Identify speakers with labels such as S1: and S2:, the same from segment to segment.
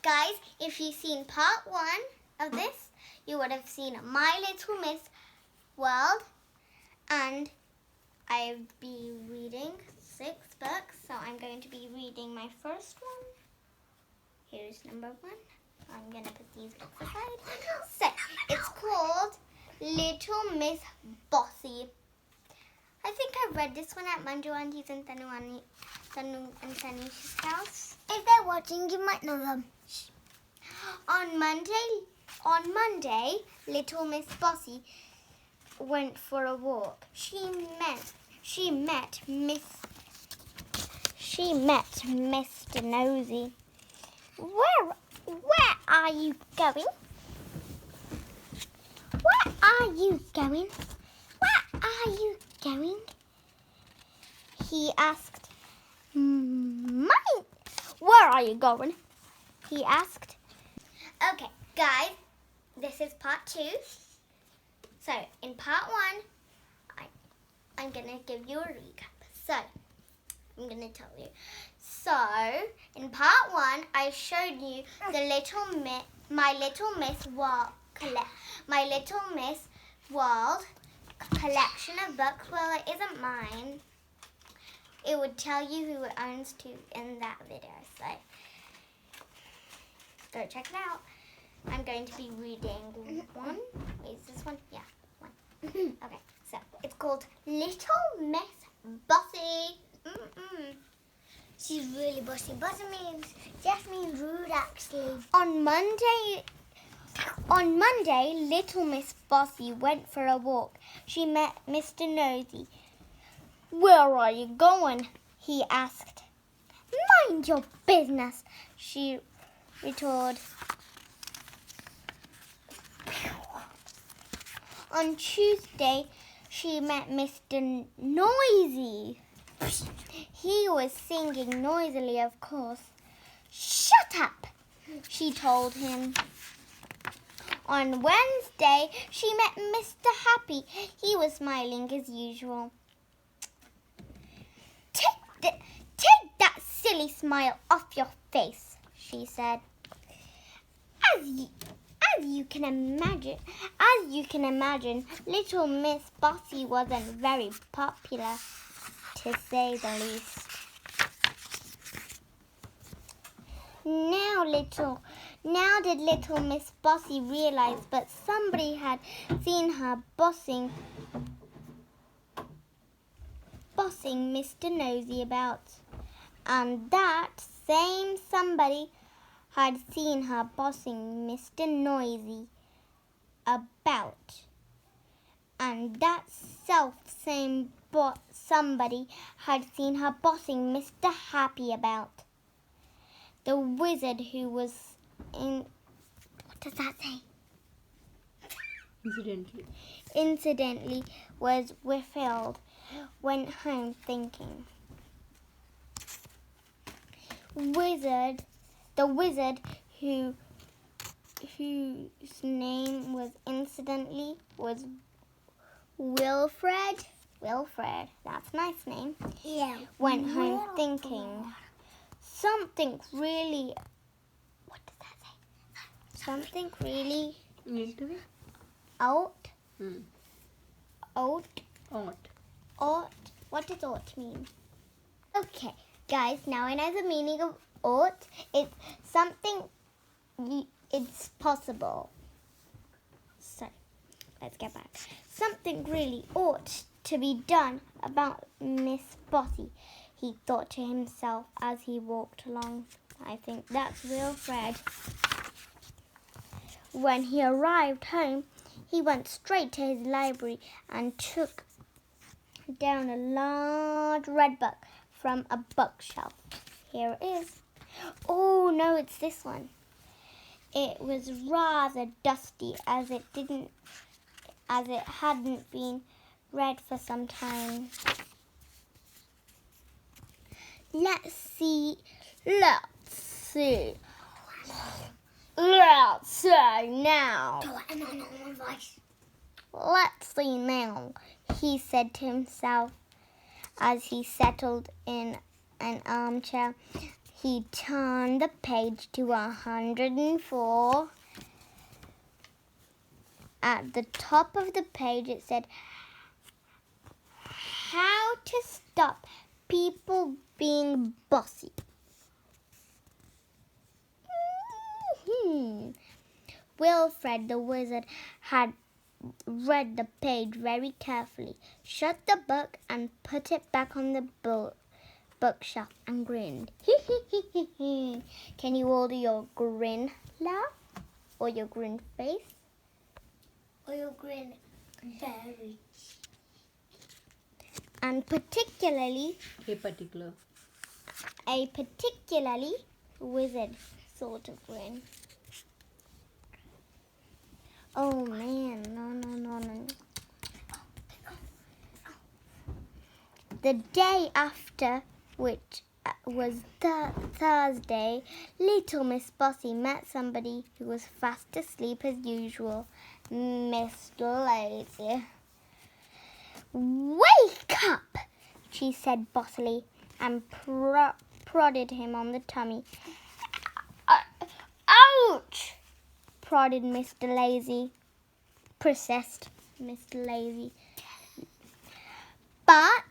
S1: guys, if you've seen part 1 of this, you would have seen My Little Miss World, and I'll be reading 6 books, so I'm going to be reading my first one. Here's number 1. I'm going to put these books aside. So, it's called Little Miss Bossy. I think I read this one at Manju Auntie's and Tanu and Tanisha's house.
S2: If they're watching, you might know them.
S1: On Monday, Little Miss Bossy went for a walk. She met Mr. Nosy. Where are you going? Where are you going? Where are you going? He asked. Where are you going? He asked. Okay, guys, this is part 2. So, in part 1, I'm going to give you a recap. So, I'm going to tell you. So, in part 1, I showed you the My Little Miss World collection of books. Well, it isn't mine. It would tell you who it owns to in that video. So, go check it out. I'm going to be reading 1. Is this one? Yeah, 1. Okay, so it's called Little Miss Bossy.
S2: She's really bossy. Bossy just means rude, actually.
S1: On Monday, Little Miss Bossy went for a walk. She met Mr. Nosy. Where are you going? He asked. Mind your business, she retorted. On Tuesday, she met Mr. Noisy. He was singing noisily, of course. Shut up, she told him. On Wednesday, she met Mr. Happy. He was smiling as usual. Take that silly smile off your face, she said. As you can imagine, Little Miss Bossy wasn't very popular, to say the least. Now did Little Miss Bossy realize, but somebody had seen her bossing Mr. Nosy about. And that same somebody had seen her bossing Mr. Noisy about. And that self-same somebody had seen her bossing Mr. Happy about. The wizard who was in... What does that say? Incidentally was Whitfield, went home thinking. The wizard whose name was incidentally was Wilfred. That's a nice name.
S2: Yeah.
S1: Went home thinking. Something really... What does that say? Something really... Out. Ought. What does ought mean? Okay, guys, now I know the meaning of ought. It's something... It's possible. So, let's get back. Something really ought to be done about Miss Bossy, he thought to himself as he walked along. I think that's Wilfred. When he arrived home, he went straight to his library and took down a large red book from a bookshelf. Here it is. Oh, no, it's this one. It was rather dusty as it hadn't been read for some time. Let's see now. Let's see now, he said to himself as he settled in an armchair. He turned the page to 104. At the top of the page it said, "How to stop people being bossy." Wilfred the wizard had read the page very carefully, shut the book and put it back on the bookshelf and grinned. Can you all do your grin laugh? Or your grin face?
S2: Or your grin very.
S1: And particularly a particularly wizard sort of grin. Oh man, no. The day after, which was Thursday, little Miss Bossy met somebody who was fast asleep as usual. Mr. Lazy. "Wake up," she said bossily, and prodded him on the tummy. "Ouch!" prodded Mr. Lazy. Processed Mr. Lazy. But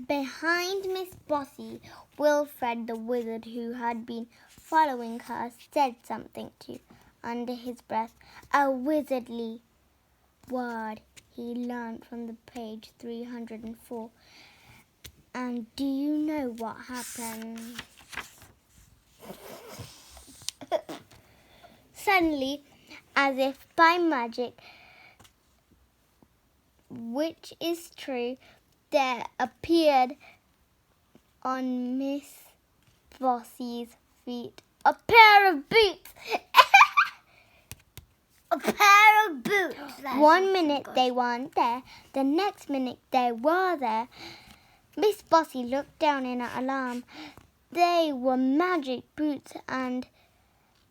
S1: behind Miss Bossy, Wilfred the wizard, who had been following her, said something to, under his breath, a wizardly word he learned from the page 304. And do you know what happened? Suddenly, as if by magic, which is true, there appeared on Miss Bossy's feet a pair of boots.
S2: A pair of boots.
S1: One minute they weren't there, the next minute they were there. Miss Bossy looked down in alarm. They were magic boots, and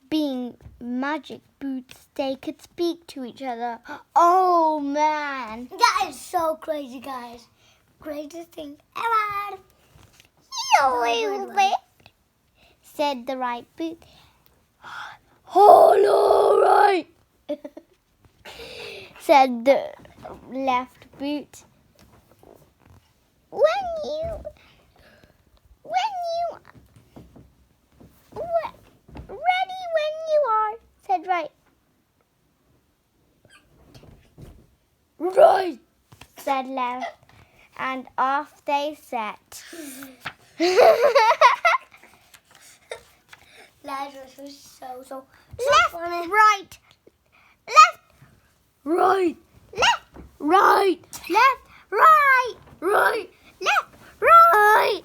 S1: being magic boots, they could speak to each other. Oh man!
S2: That is so crazy, guys. Greatest thing ever.
S1: "You said the right boot. "All right," said the left boot. Ready when you are," said right. "Right," said left, and off they set.
S2: That was so
S1: Left,
S2: funny.
S1: right, left, right, left, right, left, right, right, left, right.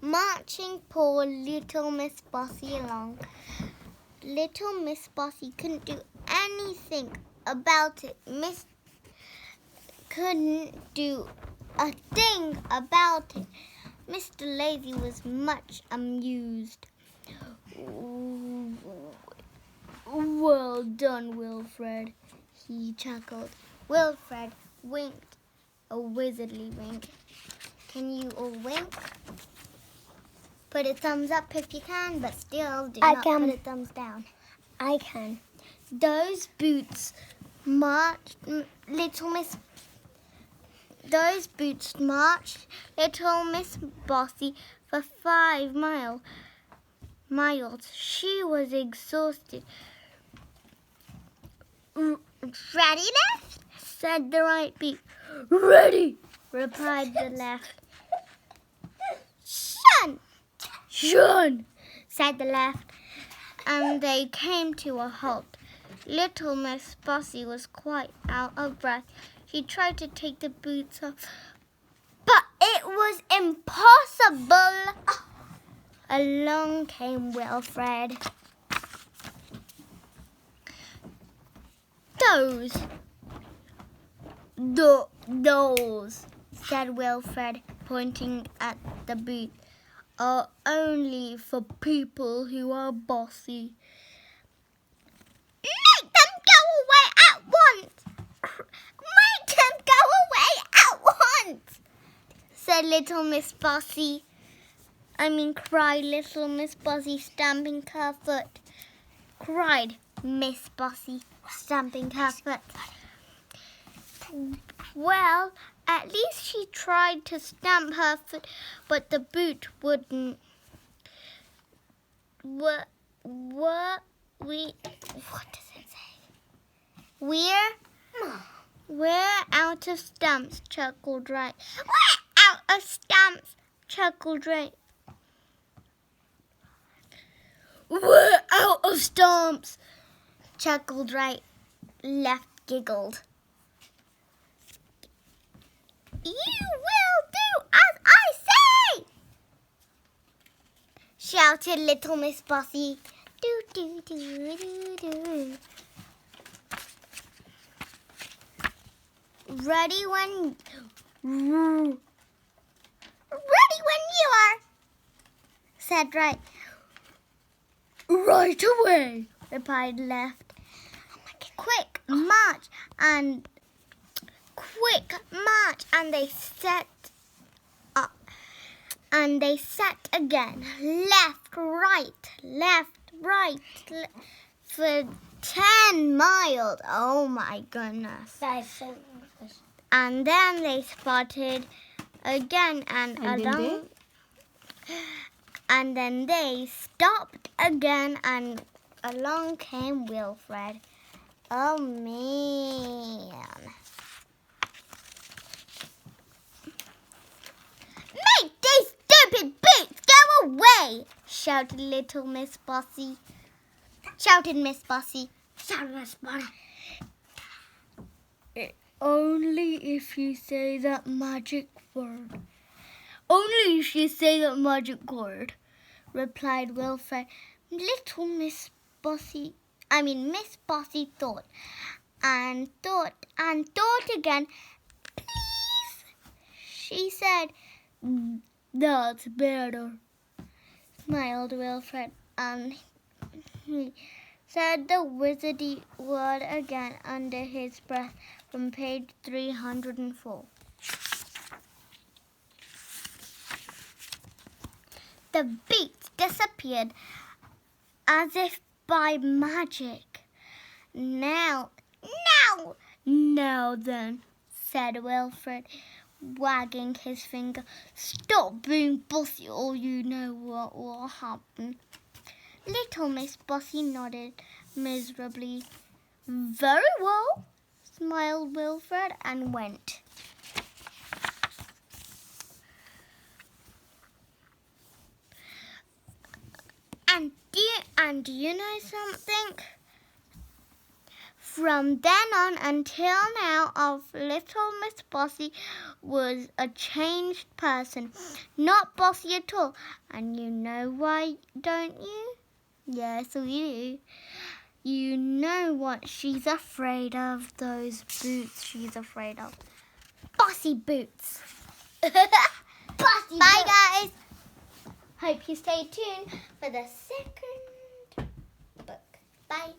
S1: Marching poor little Miss Bossy along. Little Miss Bossy couldn't do anything about it. Couldn't do a thing about it. Mr. Lazy was much amused. "Well done, Wilfred," he chuckled. Wilfred winked a wizardly wink. Can you all wink? Put a thumbs up if you can, but still do not put a thumbs down.
S2: I can.
S1: Those boots marched little Miss Bossy for 5 miles. She was exhausted. "Ready, left?" said the right boot. "Ready," replied the left. Shun, said the left, and they came to a halt. Little Miss Bossy was quite out of breath. She tried to take the boots off, but it was impossible. Along came Wilfred. Those, said Wilfred, pointing at the boot, "are only for people who are bossy." "Make them go away at once," said little Miss Bossy. Cried little Miss Bossy, stamping her foot. Cried Miss Bossy, stamping her foot. Well, at least she tried to stamp her foot, but the boot wouldn't. What does it say? We're out of stamps, chuckled Right. We're out of stamps, chuckled Right. We're out of stamps, chuckled Right. Left giggled. You will do as I say, shouted little Miss Bossy. Do, do, do, do, do. Ready when you are, said Right. Right away, replied Left. Quick march, and they set up. And they set again. Left, right, for 10 miles. Oh my goodness.
S2: That is so English.
S1: And then they spotted again and along. And then they stopped again and along came Wilfred. Oh man. Make these stupid boots go away, shouted little Miss Bossy. Shouted Miss Bossy. Only if you say that magic word. Only if you say that magic word, replied Wilfred. Little Miss Bossy thought and thought again. Please, she said. That's better, smiled Wilfred, and he said the wizardy word again under his breath from page 304. The beats disappeared as if by magic. Now then, said Wilfred, wagging his finger. Stop being bossy or you know what will happen. Little Miss Bossy nodded miserably. Very well, smiled Wilfred and went. And do you know something? From then on until now, little Miss Bossy was a changed person, not bossy at all. And you know why, don't you? Yes, we do. You know what she's afraid of, those boots she's afraid of. Bossy boots.
S2: Bossy
S1: Bye,
S2: boots.
S1: guys. Hope you stay tuned for the second book. Bye.